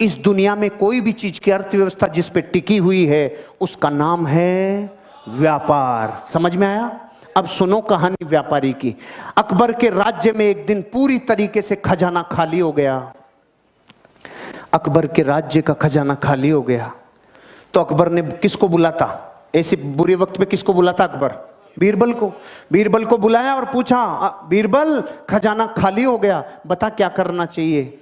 इस दुनिया में कोई भी चीज की अर्थव्यवस्था जिस पे टिकी हुई है उसका नाम है व्यापार। समझ में आया? अब सुनो कहानी व्यापारी की। अकबर के राज्य में एक दिन पूरी तरीके से खजाना खाली हो गया। अकबर के राज्य का खजाना खाली हो गया तो अकबर ने किसको बुलाता? ऐसे बुरे वक्त में किसको बुलाता अकबर? बीरबल को। बीरबल को बुलाया और पूछा, बीरबल खजाना खाली हो गया, बता क्या करना चाहिए?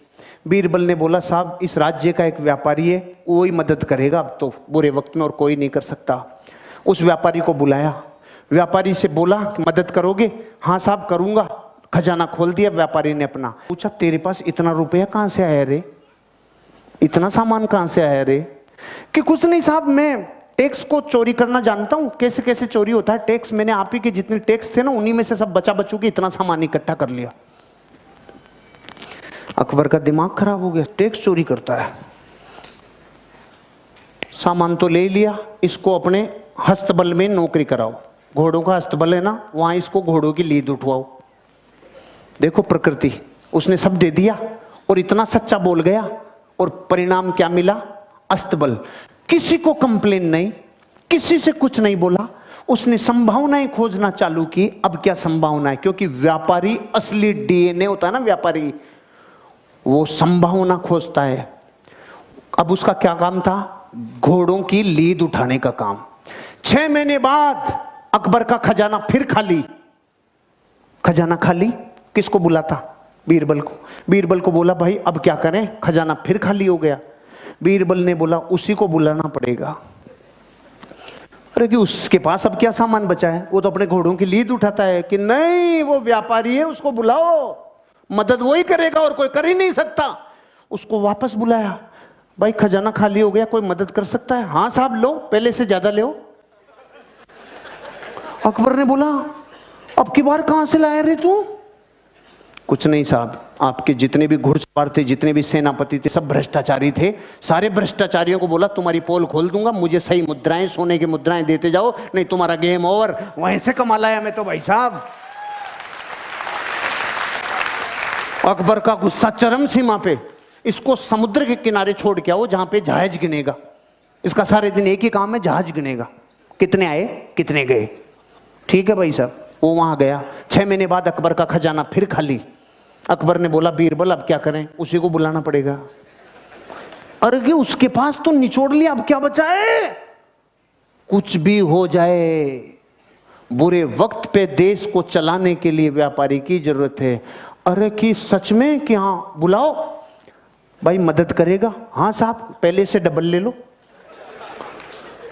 बीरबल ने बोला, साहब इस राज्य का एक व्यापारी है, वो ही मदद करेगा अब तो बुरे वक्त में, और कोई नहीं कर सकता। उस व्यापारी को बुलाया, व्यापारी से बोला कि मदद करोगे? हाँ साहब करूंगा। खजाना खोल दिया व्यापारी ने अपना। पूछा, तेरे पास इतना रुपया कहाँ से आया रे? इतना सामान कहाँ से आया रे? कि कुछ नहीं साहब, मैं टैक्स को चोरी करना जानता हूँ, कैसे कैसे चोरी होता है टैक्स। मैंने आप ही के जितने टैक्स थे ना, उन्हीं में से सब बचा बचू के इतना सामान इकट्ठा कर लिया। अकबर का दिमाग खराब हो गया, टैक्स चोरी करता है। सामान तो ले लिया, इसको अपने हस्तबल में नौकरी कराओ। घोड़ों का हस्तबल है ना, वहां इसको घोड़ों की लीद उठवाओ। देखो प्रकृति, उसने सब दे दिया और इतना सच्चा बोल गया, और परिणाम क्या मिला? अस्तबल। किसी को कंप्लेन नहीं, किसी से कुछ नहीं बोला, उसने संभावनाएं खोजना चालू की। अब क्या संभावना है? क्योंकि व्यापारी असली डीएनए होता है ना, व्यापारी वो संभावना खोजता है। अब उसका क्या काम था? घोड़ों की लीद उठाने का काम। 6 महीने बाद अकबर का खजाना फिर खाली। खजाना खाली, किसको बुलाता? बीरबल को। बीरबल को बोला, भाई अब क्या करें, खजाना फिर खाली हो गया। बीरबल ने बोला, उसी को बुलाना पड़ेगा। अरे कि उसके पास अब क्या सामान बचा है? वो तो अपने घोड़ों की लीद उठाता है। कि नहीं, वो व्यापारी है, उसको बुलाओ, मदद वही करेगा और कोई कर ही नहीं सकता। उसको वापस बुलाया, भाई खजाना खाली हो गया, कोई मदद कर सकता है? हाँ साहब लो, पहले से ज्यादा लो। अकबर ने बोला, अब की बार कहां से लाया रे तू? कुछ नहीं साहब, आपके जितने भी घुड़सवार थे, जितने भी सेनापति थे, सब भ्रष्टाचारी थे। सारे भ्रष्टाचारियों को बोला तुम्हारी पोल खोल दूंगा, मुझे सही मुद्राएं, सोने की मुद्राएं देते जाओ, नहीं तुम्हारा गेम ओवर। वहीं से कमा लाया मैं तो भाई साहब। अकबर का गुस्सा चरम सीमा पे। इसको समुद्र के किनारे छोड़ के आओ जहां पे जहाज गिनेगा। इसका सारे दिन एक ही काम है, जहाज गिनेगा, कितने आए कितने गए। ठीक है भाई साहब। वो वहां गया। 6 महीने बाद अकबर का खजाना फिर खाली। अकबर ने बोला, बीरबल अब क्या करें? उसी को बुलाना पड़ेगा। अरे कि उसके पास तो निचोड़ लिया, अब क्या बचा है? कुछ भी हो जाए, बुरे वक्त पे देश को चलाने के लिए व्यापारी की जरूरत है। अरे कि सच में? कि हाँ बुलाओ। भाई मदद करेगा? हाँ साहब, पहले से डबल ले लो।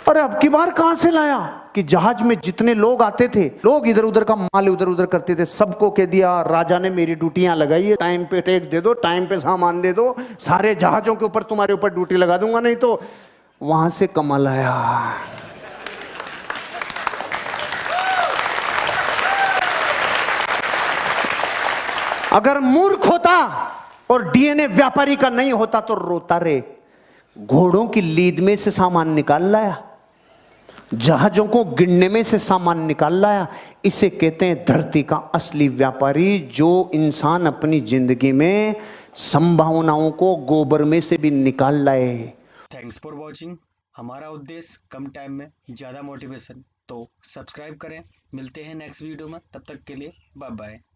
अरे अब की बार कहां से लाया? कि जहाज में जितने लोग आते थे, लोग इधर उधर का माल उधर उधर करते थे, सबको कह दिया राजा ने मेरी ड्यूटियां लगाई है, टाइम पे टैक्स दे दो, टाइम पे सामान दे दो, सारे जहाजों के ऊपर तुम्हारे ऊपर ड्यूटी लगा दूंगा, नहीं तो। वहां से कमाल आया। अगर मूर्ख होता और डीएनए व्यापारी का नहीं होता तो रोता रे। घोड़ों की लीद में से सामान निकाल लाया, जहाजों को गिनने में से सामान निकाल लाया। इसे कहते हैं धरती का असली व्यापारी, जो इंसान अपनी जिंदगी में संभावनाओं को गोबर में से भी निकाल लाए। Thanks for watching. हमारा उद्देश्य कम टाइम में ज़्यादा मोटिवेशन, तो सब्सक्राइब करें। मिलते हैं नेक्स्ट वीडियो में, तब तक के लिए बाय बाय।